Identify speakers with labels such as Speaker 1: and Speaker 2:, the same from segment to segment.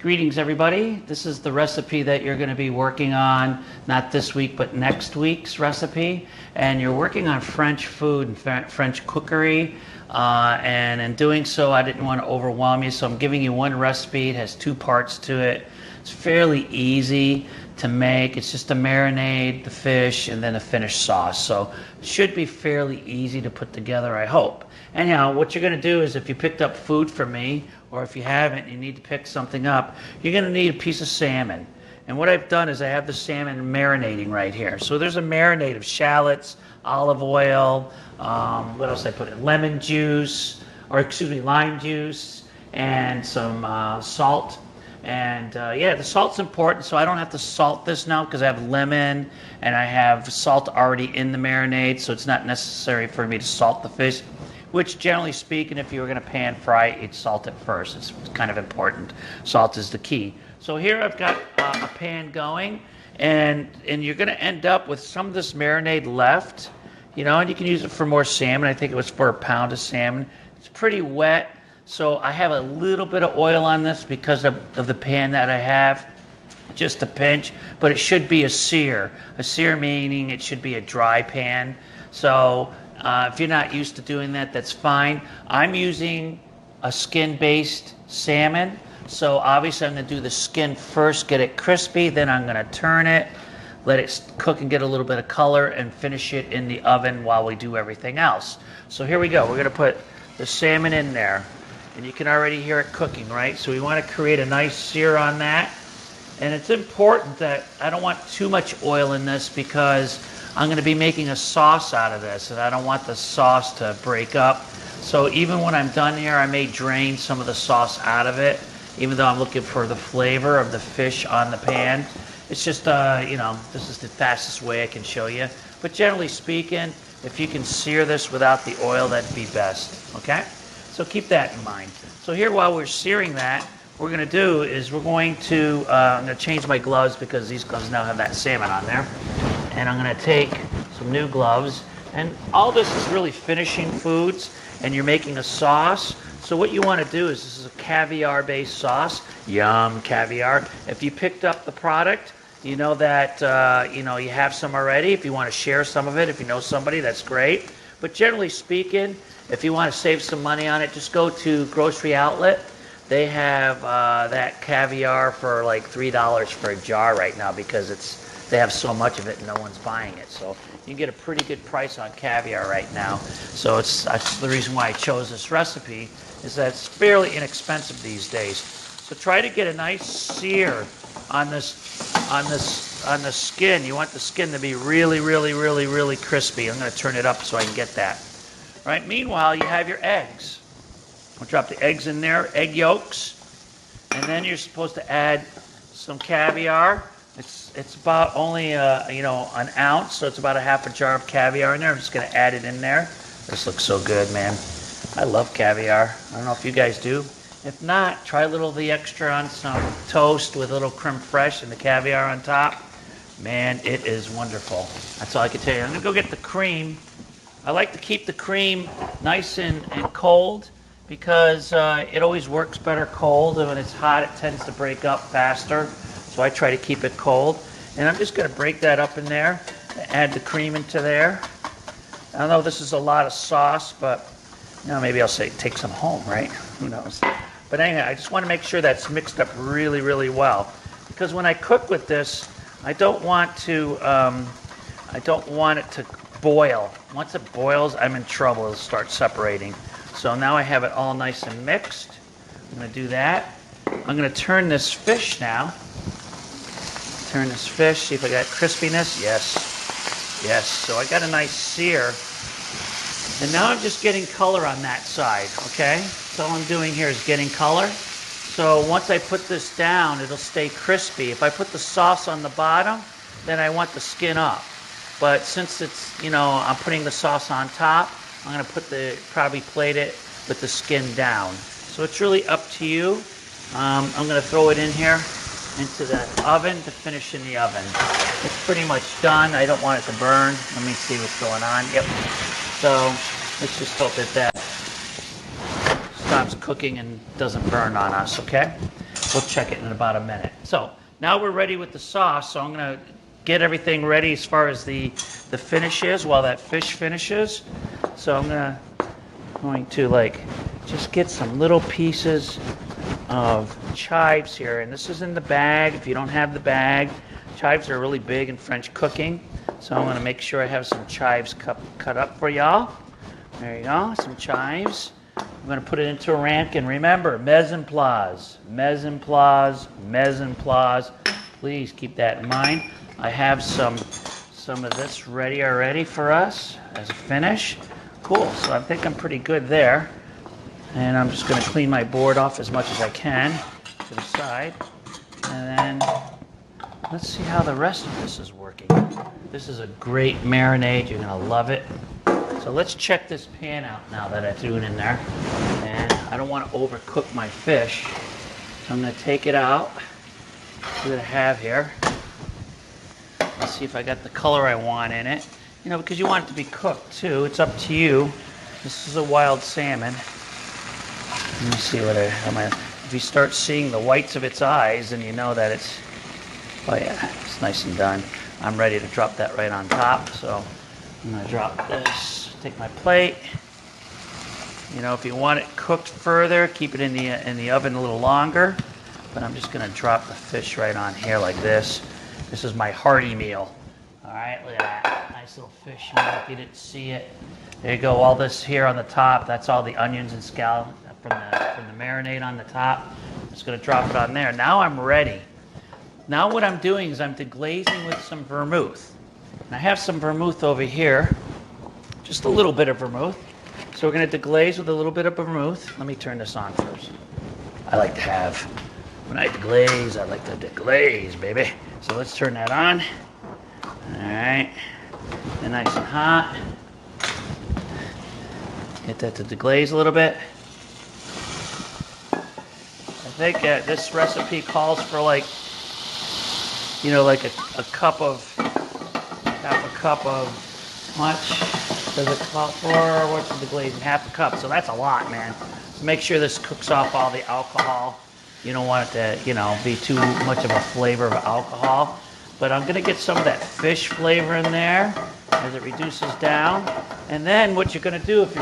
Speaker 1: Greetings, everybody. This is the recipe that you're going to be working on, not this week, but next week's recipe. And you're working on French food and French cookery. And in doing so, I didn't want to overwhelm you, so I'm giving you one recipe. It has two parts to it. It's fairly easy to make. It's just a marinade, the fish, and then a finished sauce. So it should be fairly easy to put together, I hope. Anyhow, what you're going to do is if you picked up food from me, or if you haven't, you need to pick something up, you're going to need a piece of salmon. And what I've done is I have the salmon marinating right here. So there's a marinade of shallots, olive oil, what else did I put in? Lemon juice, or excuse me, lime juice, and some salt. And yeah, the salt's important, so I don't have to salt this now because I have lemon and I have salt already in the marinade, so it's not necessary for me to salt the fish. Which, generally speaking, if you were going to pan fry it, you'd salt it first. It's kind of important. Salt is the key. So here I've got a pan going, and you're going to end up with some of this marinade left, you know, and you can use it for more salmon. I think it was for a pound of salmon. It's pretty wet, so I have a little bit of oil on this because of the pan that I have, just a pinch, but it should be a sear. A sear meaning it should be a dry pan. So if you're not used to doing that, that's fine. I'm using a skin-based salmon, so obviously I'm going to do the skin first, get it crispy, then I'm going to turn it, let it cook and get a little bit of color, and finish it in the oven while we do everything else. So here we go. We're going to put the salmon in there, and you can already hear it cooking, right? So we want to create a nice sear on that, and it's important that I don't want too much oil in this because I'm going to be making a sauce out of this, and I don't want the sauce to break up. So even when I'm done here, I may drain some of the sauce out of it, even though I'm looking for the flavor of the fish on the pan. It's just, you know, this is the fastest way I can show you. But generally speaking, if you can sear this without the oil, that'd be best, okay? So keep that in mind. So here, while we're searing that, what we're going to do is we're going to, I'm going to change my gloves because these gloves now have that salmon on there. And I'm going to take some new gloves. And all this is really finishing foods, and you're making a sauce. So what you want to do is, this is a caviar-based sauce. Yum, caviar. If you picked up the product, you know that you know you have some already. If you want to share some of it, if you know somebody, that's great. But generally speaking, if you want to save some money on it, just go to Grocery Outlet. They have that caviar for like $3 for a jar right now because they have so much of it and no one's buying it. So you can get a pretty good price on caviar right now. So that's the reason why I chose this recipe, is that it's fairly inexpensive these days. So try to get a nice sear on the skin. You want the skin to be really, really, really, really crispy. I'm going to turn it up so I can get that. All right. Meanwhile, you have your eggs. We'll drop the eggs in there, egg yolks, and then you're supposed to add some caviar. It's about only you know, an ounce, so it's about a half a jar of caviar in there. I'm just going to add it in there. This looks so good, man. I love caviar. I don't know if you guys do. If not, try a little of the extra on some toast with a little creme fraiche and the caviar on top. Man, it is wonderful. That's all I can tell you. I'm going to go get the cream. I like to keep the cream nice and cold because it always works better cold, and when it's hot, it tends to break up faster. So I try to keep it cold. And I'm just going to break that up in there, add the cream into there. I know this is a lot of sauce, but you know, maybe I'll say take some home, right? Who knows? But anyway, I just want to make sure that's mixed up really, really well. Because when I cook with this, I don't want it to boil. Once it boils, I'm in trouble. It'll start separating. So now I have it all nice and mixed. I'm going to do that. I'm going to turn this fish now. Turn this fish, see if I got crispiness. Yes. Yes. So I got a nice sear. And now I'm just getting color on that side, okay? So all I'm doing here is getting color. So once I put this down, it'll stay crispy. If I put the sauce on the bottom, then I want the skin up. But since it's, you know, I'm putting the sauce on top, I'm going to probably plate it with the skin down. So it's really up to you. I'm going to throw it in here into the oven to finish in the oven. It's pretty much done. I don't want it to burn. Let me see what's going on. Yep. So let's just hope that stops cooking and doesn't burn on us, okay? we'll check it in about a minute. So now we're ready with the sauce. So I'm going to get everything ready as far as the finish is while that fish finishes. So I'm going to like just get some little pieces of chives here, and this is in the bag. If you don't have the bag, chives are really big in French cooking, so I'm going to make sure I have some chives cut up for y'all. There you go, some chives. I'm going to put it into a ramekin. Remember, mise en place, mise en place, mise en place. Please keep that in mind. I have some of this ready already for us as a finish. Cool, so I think I'm pretty good there. And I'm just going to clean my board off as much as I can to the side. And then let's see how the rest of this is working. This is a great marinade. You're going to love it. So let's check this pan out now that I threw it in there. And I don't want to overcook my fish. So I'm going to take it out. See what I have here. Let's see if I got the color I want in it. You know, because you want it to be cooked too. It's up to you. This is a wild salmon. Let me see what if you start seeing the whites of its eyes, then you know that it's, oh yeah, it's nice and done. I'm ready to drop that right on top. So I'm going to drop this, take my plate. You know, if you want it cooked further, keep it in the oven a little longer. But I'm just going to drop the fish right on here like this. This is my hearty meal. All right, look at that. Nice little fish meal if you didn't see it. There you go, all this here on the top, that's all the onions and scallions from the marinade on the top. I'm just going to drop it on there. Now I'm ready. Now what I'm doing is I'm deglazing with some vermouth. And I have some vermouth over here, just a little bit of vermouth. So we're going to deglaze with a little bit of vermouth. Let me turn this on first. I like to have, when I deglaze, I like to deglaze, baby. So let's turn that on. All right, and nice and hot. Get that to deglaze a little bit. I think this recipe calls for like, you know, like a cup of, half a cup of, much does it call for? What's the deglazing? Half a cup, so that's a lot, man. So make sure this cooks off all the alcohol. You don't want it to, you know, be too much of a flavor of alcohol. But I'm going to get some of that fish flavor in there as it reduces down. And then what you're going to do, if you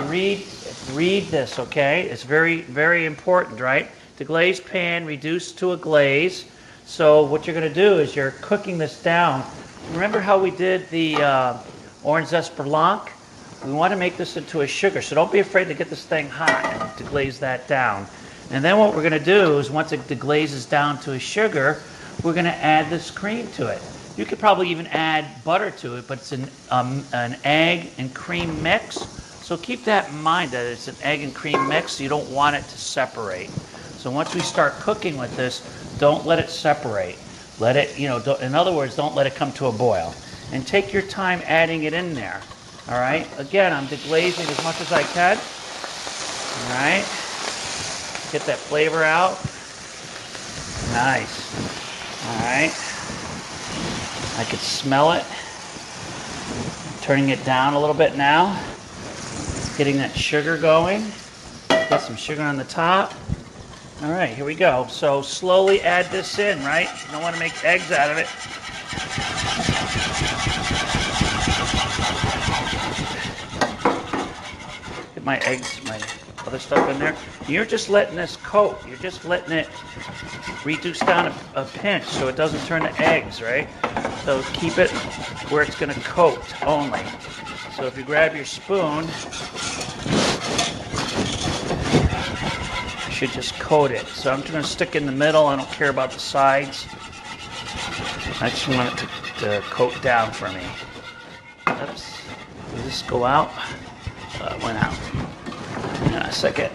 Speaker 1: read this, okay, it's very, very important, right? Deglaze pan, reduce to a glaze. So what you're going to do is you're cooking this down. Remember how we did the orange zest blanc? We want to make this into a sugar, so don't be afraid to get this thing hot and deglaze that down. And then what we're going to do is once it deglazes down to a sugar, we're going to add this cream to it. You could probably even add butter to it, but it's an egg and cream mix. So keep that in mind that it's an egg and cream mix. So you don't want it to separate. So once we start cooking with this, don't let it separate. Let it, you know, in other words, don't let it come to a boil. And take your time adding it in there. All right. Again, I'm deglazing as much as I can. All right. Get that flavor out. Nice. All right. I could smell it. I'm turning it down a little bit now. Getting that sugar going. Got some sugar on the top. All right, here we go. So slowly add this in, right? You don't want to make eggs out of it. Get my eggs, my other stuff in there. You're just letting this coat. You're just letting it reduce down a pinch so it doesn't turn to eggs, right? So keep it where it's going to coat only. So if you grab your spoon, you should just coat it. So I'm going to stick in the middle. I don't care about the sides. I just want it to coat down for me. Oops. Does this go out? It went out. Hang on a second.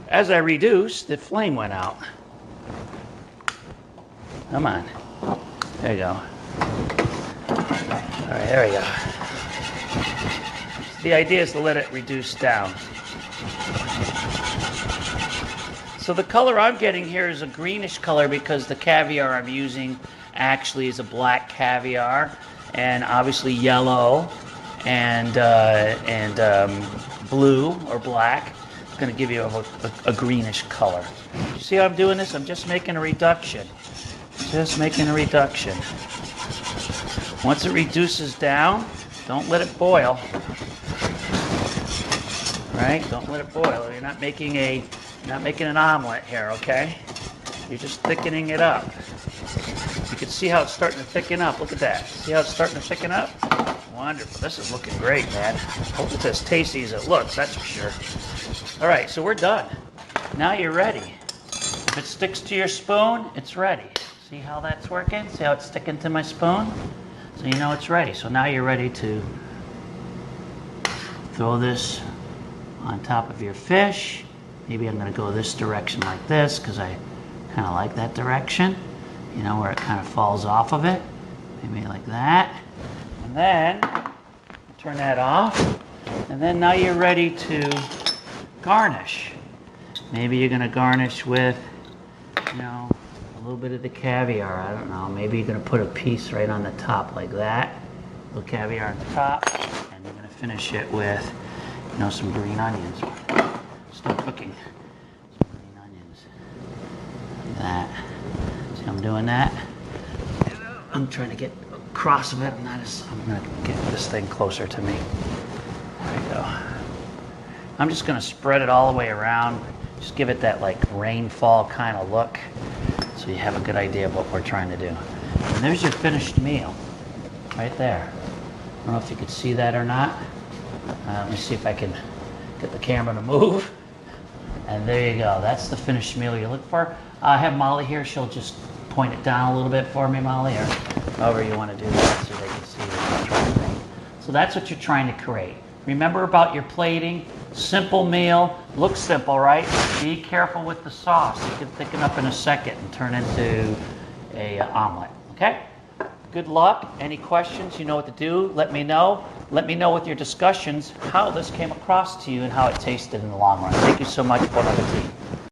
Speaker 1: As I reduced, the flame went out. Come on. There you go. All right, there we go. The idea is to let it reduce down. So the color I'm getting here is a greenish color because the caviar I'm using actually is a black caviar, and obviously yellow and blue or black. going to give you a greenish color. You see how I'm doing this? I'm just making a reduction. Just making a reduction. Once it reduces down, don't let it boil. Right? Don't let it boil. You're not making an omelet here, okay? You're just thickening it up. You can see how it's starting to thicken up. Look at that. See how it's starting to thicken up? Wonderful. This is looking great, man. Hope it's as tasty as it looks, that's for sure. All right, so we're done. Now you're ready. If it sticks to your spoon, it's ready. See how that's working? See how it's sticking to my spoon? So you know it's ready. So now you're ready to throw this on top of your fish. Maybe I'm going to go this direction like this because I kind of like that direction. You know, where it kind of falls off of it. Maybe like that. And then turn that off. And then now you're ready to garnish. Maybe you're going to garnish with, you know, a little bit of the caviar. I don't know. Maybe you're going to put a piece right on the top like that. A little caviar on the top. And you're going to finish it with, you know, some green onions. Still cooking. Some green onions. Like that. See how I'm doing that? I'm trying to get across of it. I'm going to get this thing closer to me. There we go. I'm just going to spread it all the way around. Just give it that like rainfall kind of look so you have a good idea of what we're trying to do. And there's your finished meal right there. I don't know if you could see that or not. Let me see if I can get the camera to move. And there you go. That's the finished meal you look for. I have Molly here. She'll just point it down a little bit for me, Molly, or however you want to do that so they can see what you're trying to make. So that's what you're trying to create. Remember about your plating. Simple meal. Looks simple, right? Be careful with the sauce. It can thicken up in a second and turn into a omelet. Okay? Good luck. Any questions? You know what to do. Let me know. Let me know with your discussions how this came across to you and how it tasted in the long run. Thank you so much. Bon appetit.